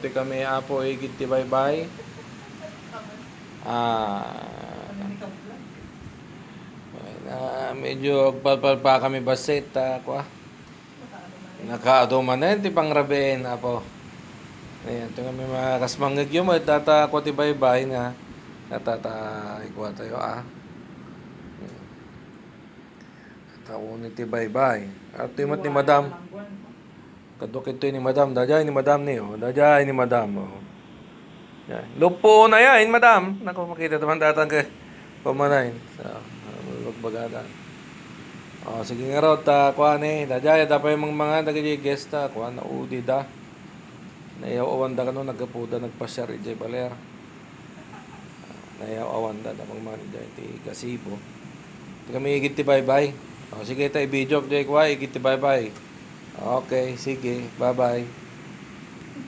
ti kami apo igit ti bye-bye. Medyo palpal pa kami basit kwa. Nakaado man na ti pangraben apo. Ayan, ito kami mga kasmanggag yung tata ko ti bye-bye nga. Natata ikuha tayo Taunit ti bye-bye. At timot ni madam. Kadukit ni madam. Dajay ni madam ni. Dajay ni madam. Yan. Lupo na yan, madam. Naku, makita naman datang kay pamanayin. Lugbagatan. Sige nga raw, kuha ni. Dajay, dapat yung mga nagigesta. Kuha na udi da. Nayaw awanda ka no, nagkapuda, nagpasyar, ijay baler. Nayaw awanda, damang mani dyan, ti kasibo. Ti kami igit ti bye-bye. Sige tayo, video, jay kuha, igit ti bye-bye. Okay, sige, bye-bye.